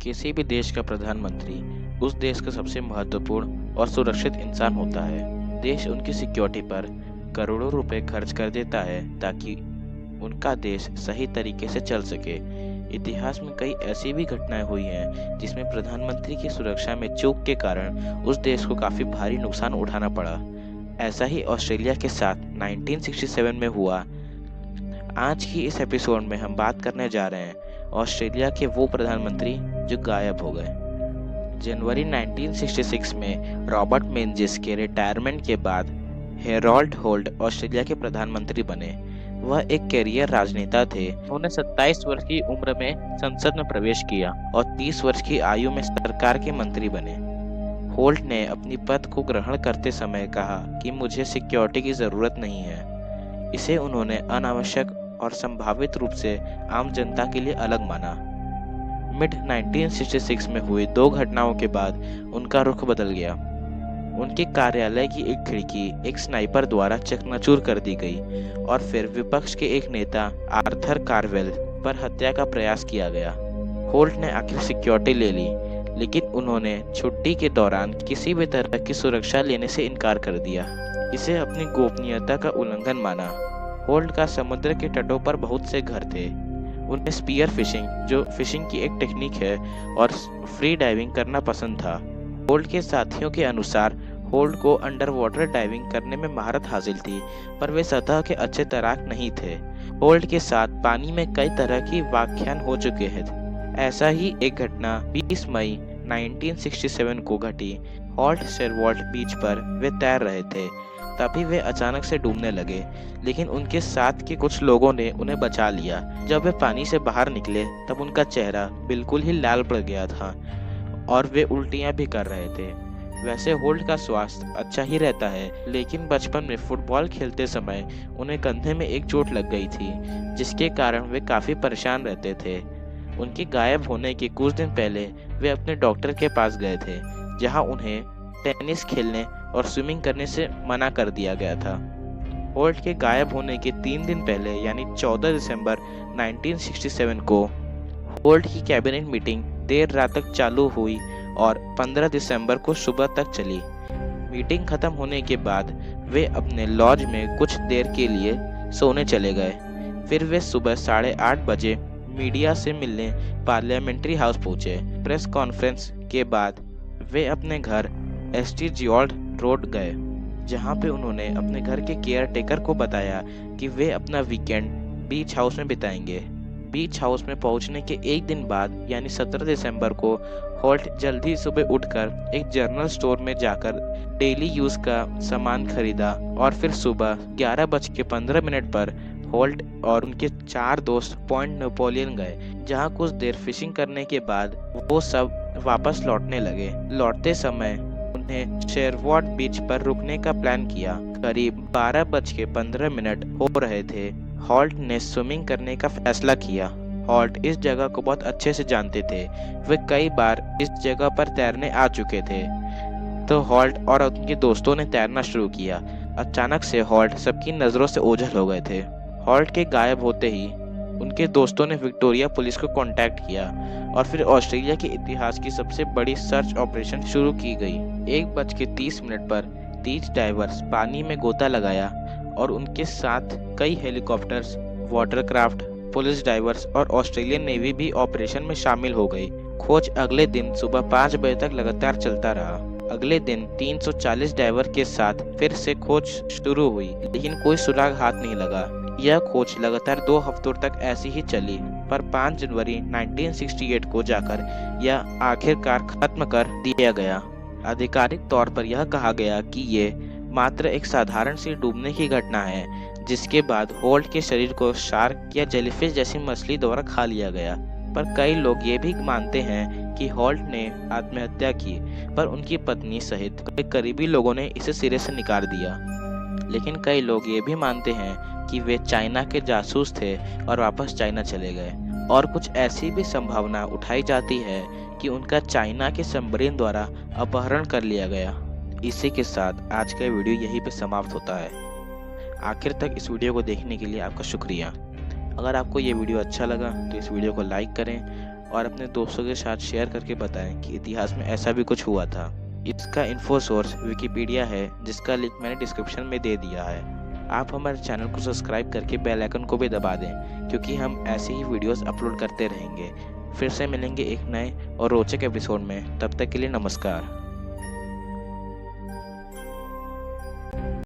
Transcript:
किसी भी देश का प्रधानमंत्री उस देश का सबसे महत्वपूर्ण और सुरक्षित इंसान होता है। देश उनकी सिक्योरिटी पर करोड़ों रुपए खर्च कर देता है ताकि उनका देश सही तरीके से चल सके। इतिहास में कई ऐसी भी घटनाएं हुई हैं जिसमें प्रधानमंत्री की सुरक्षा में चूक के कारण उस देश को काफी भारी नुकसान उठाना पड़ा। ऐसा ही ऑस्ट्रेलिया के साथ 1967 में हुआ। आज की इस एपिसोड में हम बात करने जा रहे हैं ऑस्ट्रेलिया के वो प्रधानमंत्री जो गायब हो गए। जनवरी 1966 में रॉबर्ट मेंजिस के रिटायरमेंट के बाद हेरोल्ड होल्ट ऑस्ट्रेलिया के प्रधानमंत्री बने। वह एक कैरियर राजनेता थे। उन्होंने 27 वर्ष की उम्र में संसद में प्रवेश किया और 30 वर्ष की आयु में सरकार के मंत्री बने। होल्ट ने अपनी पद को ग्रहण करते समय कहा कि मुझे सिक्योरिटी की जरूरत नहीं है। इसे उन्होंने अनावश्यक और संभावित रूप से आम जनता के लिए अलग माना। मिड 1966 में हुई दो घटनाओं के बाद उनका रुख बदल गया। उनके कार्यालय की एक खिड़की एक स्नाइपर द्वारा चकनाचूर कर दी गई और फिर विपक्ष के एक नेता आर्थर कार्वेल पर हत्या का प्रयास किया गया। होल्ट ने आखिर सिक्योरिटी ले ली, लेकिन उन्होंने छुट्टी के दौरान किसी भी तरह की सुरक्षा लेने से इनकार कर दिया। इसे अपनी गोपनीयता का उल्लंघन माना। होल्ट का समुद्र के तटों पर बहुत से घर थे। उन्हें स्पीयर फिशिंग, जो फिशिंग की एक टेक्निक है, और फ्री डाइविंग करना पसंद था। होल्ट के साथियों के अनुसार होल्ट को अंडर वाटर डाइविंग करने में महारत हासिल थी, पर वे सतह के अच्छे तैराक नहीं थे। होल्ट के साथ पानी में कई तरह की व्याख्यान हो चुके हैं। ऐसा ही एक घटना 20 मई 1967 को घटी। होल्ट शेरवॉल्ट बीच पर वे तैर रहे थे, तभी वे अचानक से डूबने लगे, लेकिन उनके साथ के कुछ लोगों ने उन्हें बचा लिया। जब वे पानी से बाहर निकले तब उनका चेहरा बिल्कुल ही लाल पड़ गया था और वे उल्टियां भी कर रहे थे। वैसे होल्ट का स्वास्थ्य अच्छा ही रहता है, लेकिन बचपन में फुटबॉल खेलते समय उन्हें कंधे में एक चोट लग गई थी, जिसके कारण वे काफी परेशान रहते थे। उनके गायब होने के कुछ दिन पहले वे अपने डॉक्टर के पास गए थे, जहां उन्हें टेनिस खेलने और स्विमिंग करने से मना कर दिया गया था। होल्ट के गायब होने के 3 दिन पहले यानी 14 दिसंबर 1967 को होल्ट की कैबिनेट मीटिंग देर रात तक चालू हुई और 15 दिसंबर को सुबह तक चली। मीटिंग खत्म होने के बाद वे अपने लॉज में कुछ देर के लिए सोने चले गए। फिर वे सुबह 8:30 बजे मीडिया से मिलने पार्लियामेंट्री हाउस पहुंचे। प्रेस कॉन्फ्रेंस के बाद वे अपने घर एसटी जियोल्ड रोड गए, जहां पे उन्होंने अपने घर के केयर टेकर को बताया कि वे अपना वीकेंड बीच हाउस में बिताएंगे। बीच हाउस में पहुंचने के एक दिन बाद यानी 17 दिसंबर को होल्ट जल्दी सुबह उठकर एक जनरल स्टोर में जाकर डेली यूज का सामान खरीदा और फिर सुबह 11:15 पर होल्ट और उनके 4 दोस्त पॉइंट नेपोलियन गए, जहां कुछ देर फिशिंग करने के बाद वो सब वापस लौटने लगे। लौटते समय उन्हें शेरवॉट बीच पर रुकने का प्लान किया। करीब 12:15 हो रहे थे। होल्ट ने स्विमिंग करने का फैसला किया। होल्ट इस जगह को बहुत अच्छे से जानते थे। वे कई बार इस जगह पर तैरने आ चुके थे। तो होल्ट और उनके दोस्तों ने तैरना शुरू किया। अचानक से होल्ट सबकी नजरों से ओझल हो गए थे। होल्ट के गायब होते ही उनके दोस्तों ने विक्टोरिया पुलिस को कांटेक्ट किया और फिर ऑस्ट्रेलिया के इतिहास की सबसे बड़ी सर्च ऑपरेशन शुरू की गई। 1:30 पर 30 डाइवर्स पानी में गोता लगाया और उनके साथ कई हेलीकॉप्टर्स, वाटरक्राफ्ट, पुलिस डाइवर्स और ऑस्ट्रेलियन नेवी भी ऑपरेशन में शामिल हो गई। खोज अगले दिन सुबह 5 बजे तक लगातार चलता रहा। अगले दिन 340 डाइवर के साथ फिर से खोज शुरू हुई, लेकिन कोई सुराग हाथ नहीं लगा। यह खोज लगातार 2 हफ्तों तक ऐसी ही चली, पर 5 जनवरी 1968 को जाकर यह आखिरकार खत्म कर दिया गया। आधिकारिक तौर पर यह कहा गया कि ये मात्र एक साधारण सी डूबने की घटना है, जिसके बाद होल्ट के शरीर को शार्क या जेलीफिश जैसी मछली द्वारा खा लिया गया। पर कई लोग ये भी मानते हैं कि होल्ट ने आत्महत्या की, पर उनकी पत्नी सहित कई करीबी लोगों ने इसे सिरे से निकाल दिया। लेकिन कई लोग ये भी मानते हैं कि वे चाइना के जासूस थे और वापस चाइना चले गए, और कुछ ऐसी भी संभावना उठाई जाती है कि उनका चाइना के सबमरीन द्वारा अपहरण कर लिया गया। इसी के साथ आज का वीडियो यहीं पे समाप्त होता है। आखिर तक इस वीडियो को देखने के लिए आपका शुक्रिया। अगर आपको ये वीडियो अच्छा लगा तो इस वीडियो को लाइक करें और अपने दोस्तों के साथ शेयर करके बताएं कि इतिहास में ऐसा भी कुछ हुआ था। इसका इन्फो सोर्स विकिपीडिया है, जिसका लिंक मैंने डिस्क्रिप्शन में दे दिया है। आप हमारे चैनल को सब्सक्राइब करके बेल आइकन को भी दबा दें, क्योंकि हम ऐसे ही वीडियोस अपलोड करते रहेंगे। फिर से मिलेंगे एक नए और रोचक एपिसोड में। तब तक के लिए नमस्कार।